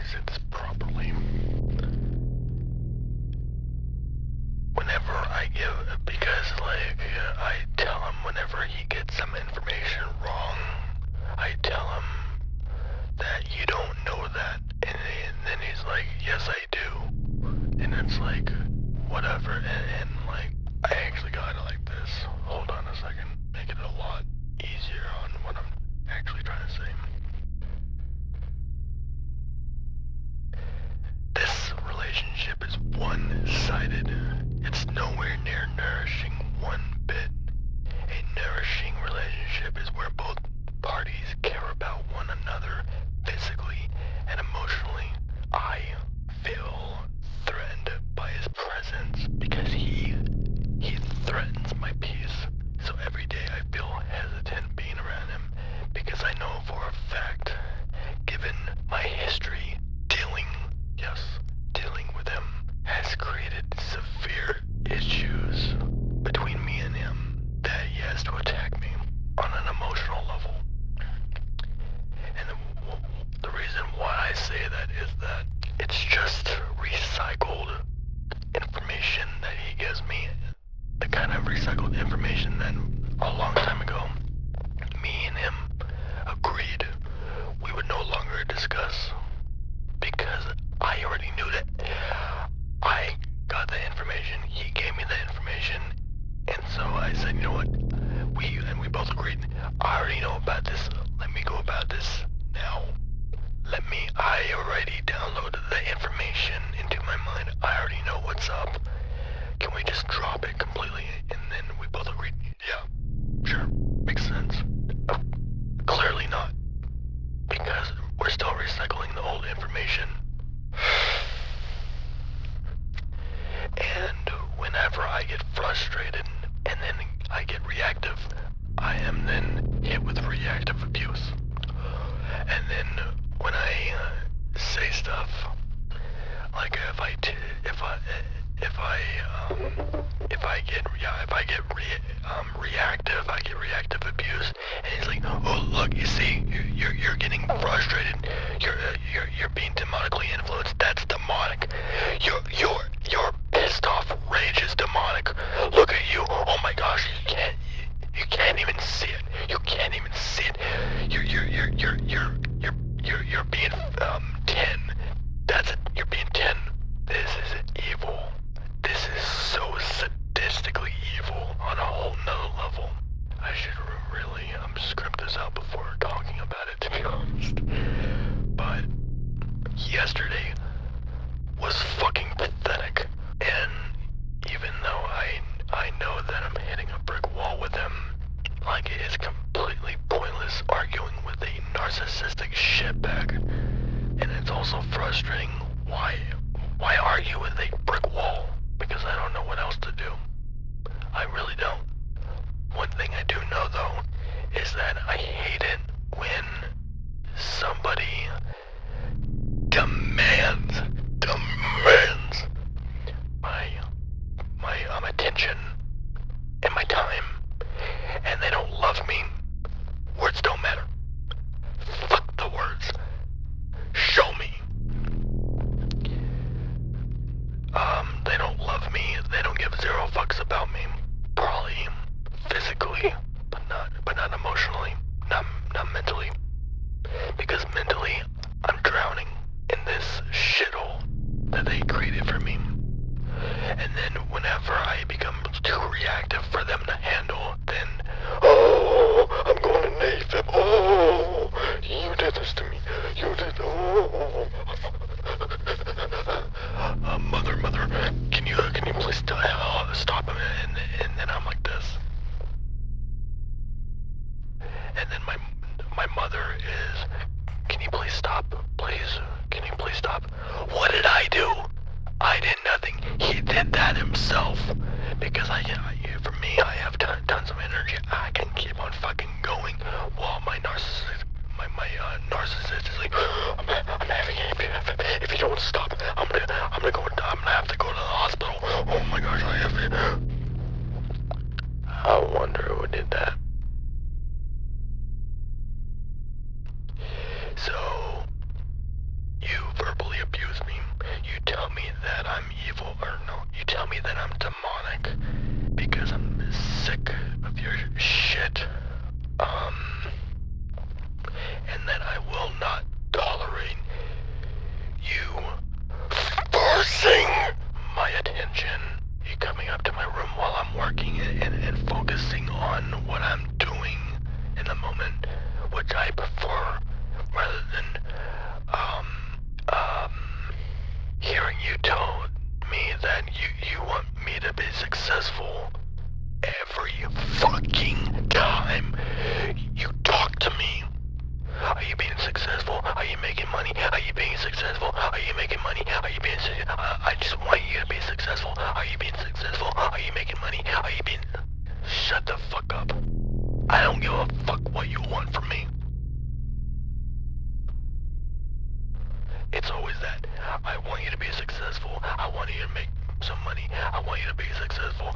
say this properly? Whenever I give, because like I tell him whenever he gets some information wrong, I tell him that you don't know that, and then he's like, yes I do, and it's like, whatever, and like, I actually got it like this. Hold on a second, make it a lot easier on what I'm actually trying to say. This relationship is one-sided. It's nowhere near nourishing one bit. A nourishing relationship is where both parties care about one another physically and emotionally. I feel threatened by his presence because he threatens my peace. So every day I feel hesitant being around him because I know for a fact, given my history dealing with him, has created severe issues between me and him that he has to attack me on an emotional level. And the reason why I say that is that it's just recycled information that he gives me, the kind of recycled information that a long time ago, me and him agreed we would no longer discuss, because I already knew that. I got the information, he gave me the information, and so I said, you know what, we both agreed, I already know about this, let me go about this now. I already downloaded the information into my mind, I already know what's up. Can we just drop it completely? And then we both agreed, yeah, sure, makes sense. Clearly not, because we're still recycling the old information. And whenever I get frustrated and then I get reactive, I am then hit with reactive abuse. And then when I say stuff, like if I reactive, I get reactive abuse, and he's like, oh look, you see, you're getting frustrated, you're being demonically influenced. That's demonic. Your pissed off rage is demonic. Look at you. Oh my gosh, you can't even see it. You can't even see it. You're being 10. That's it. You're being 10. This is evil. This is so sadistically evil on a whole nother level. I should really script this out before talking about it, to be honest. But yesterday was fucking pathetic. And even though I know that I'm hitting a brick wall with him, like it is completely pointless arguing with a narcissistic shitbag. And it's also frustrating. Why argue with a brick wall? Because I don't know what else to do. I really don't. One thing I do know though is that I hate it when somebody demands my attention and my time, and they don't love me. Words don't matter. Fuck the words. Show me. They don't love me. They don't give zero fucks about me. Probably physically, but not emotionally, not mentally. Because mentally, I'm drowning in this shithole that they created for me. And then whenever I become too reactive for them to handle, then, oh, I'm going to Nathan. Oh, you did this to me. You did, oh. Mother, can you please stop him? And then I'm like this. And then my mother is, can you please stop? Please, can you please stop? What did I do? I did nothing. He did that himself. Because for me, I have tons of energy. I can keep on fucking going while my narcissist is like, I'm having APF. If you don't stop, I'm gonna have to go to the hospital. Oh my gosh, I have it. I wonder who did that. So, you verbal me that I'm demonic because I'm sick of your shit. And that I will not tolerate you forcing my attention. You coming up to my room while I'm working and focusing on what I'm doing in the moment, which I prefer, rather than hearing you tell me that you want me to be successful every fucking time you talk to me. Are you being successful? Are you making money? Are you being successful? Are you making money? Are you being successful? I just want you to be successful. Are you being successful? Are you making money? Are you being... Shut the fuck up. I don't give a fuck what you want from me. It's always that. I want you to be successful. I want you to make some money. I want you to be successful.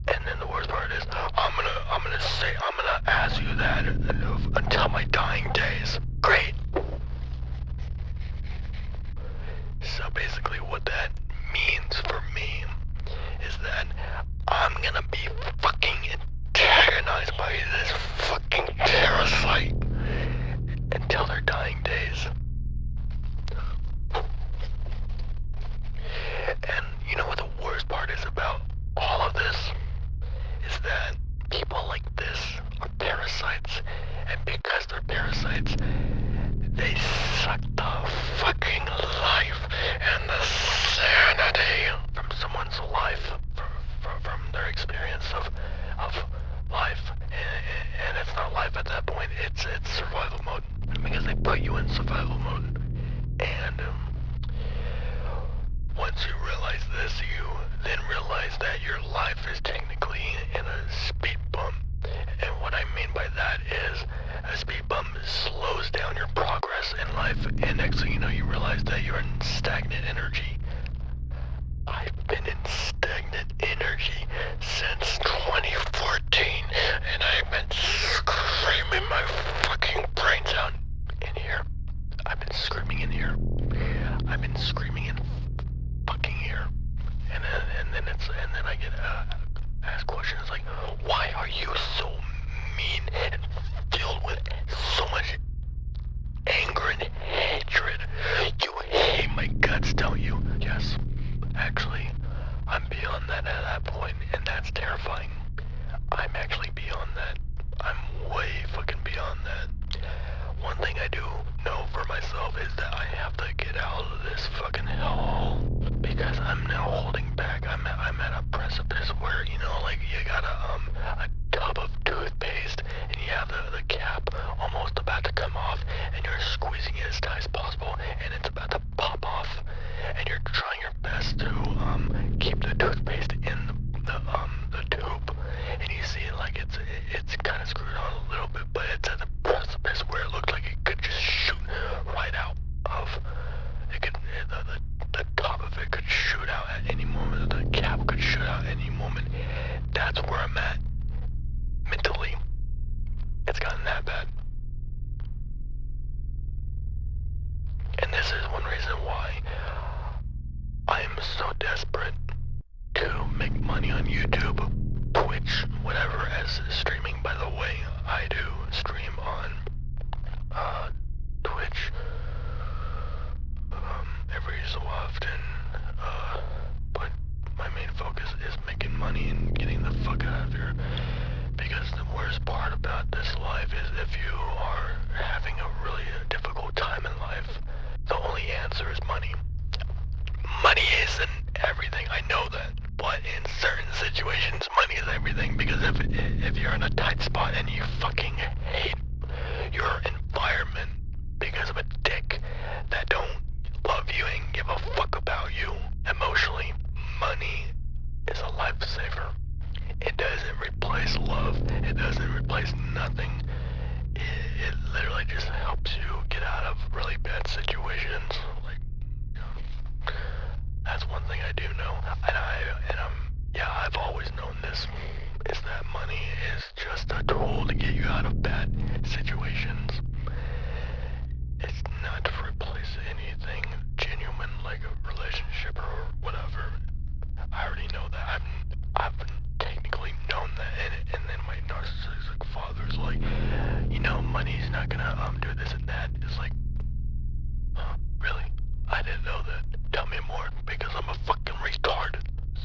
And then the worst part is, I'm gonna ask you that until my dying days. Great. So basically what that means for me is that I'm gonna be fucking antagonized by this fucking parasite until their dying days. And you know what the worst part is about all of this? Is that people like this are parasites, and because they're parasites, they suck the fucking life and the sanity from someone's life, from their experience of life, and it's not life at that point, it's survival mode, because they put you in survival mode, and once you realize this, you then realize that your life is technically in a speed bump. And what I mean by that is a speed bump slows down your progress in life, and next thing you know, you realize that you're in stagnant energy. I've been in stagnant energy since 2014, and I've been screaming my fucking brains out in here. I've been screaming in here. I've been screaming in fucking here, and then I get asked questions like, why are you so mean and filled with so much anger and hatred? You hate my guts, don't you? Yes, actually, I'm beyond that at that point, and that's terrifying. I'm actually beyond that. I'm way fucking beyond that. One thing I do know for myself is that I have to get out of this fucking hellhole, because I'm now holding back. I'm at a precipice where, you know, like, you got a tub of toothpaste, and you have the cap almost about to come off, and you're squeezing it as tight as possible, and it's about to pop off, and you're trying your best to keep the toothpaste in the tube, and you see like it's kind of screwed on a little bit, but it's at the precipice where it looked like it could just shoot right out of it. Could the top of it could shoot out at any moment. The cap could shoot out at any moment. That's where I'm at mentally. It's gotten that bad. And this is one reason why I am so desperate to make money on YouTube, Twitch, whatever, as streaming. By the way, I do stream on Twitch every so often, but my main focus is making money and getting the fuck out of here, because the worst part about this life is if you are having a really difficult time in life, the only answer is money. Money isn't everything, I know that, but in certain situations, money is everything, because if you're in a tight spot and you fucking hate your environment because of a dick that don't love you and give a fuck about you emotionally, money is a lifesaver. It doesn't replace love, it doesn't replace nothing. It literally just helps you get out of really bad situations. Like, you know, that's one thing I do know, and I've always known this, is that money is just a tool to get you out of bad situations. It's not to replace anything genuine, like a relationship or whatever. I already know I didn't know that. Tell me more, because I'm a fucking retard.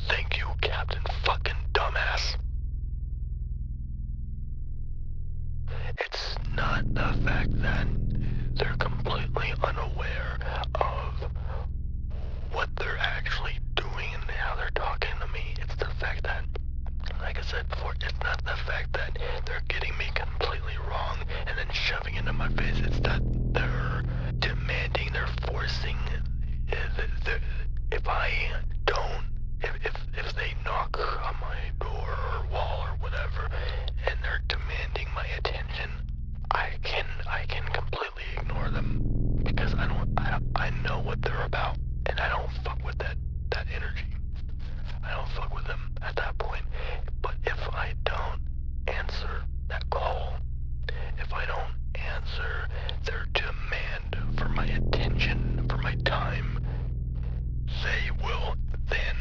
Thank you, Captain fucking Dumbass. It's not the fact that they're completely unaware of what they're actually doing and how they're talking to me. It's the fact that, like I said before, it's not the fact that they're getting me completely wrong and then shoving it in my face. It's that they're demanding, they're forcing. If I don't, if they knock on my door or wall or whatever, and they're demanding my attention, I can completely ignore them because I know what they're about, and I don't fuck with that energy. I don't fuck with them at that point. But if I don't answer that call, if I don't answer their demand for my attention, for my time, they will then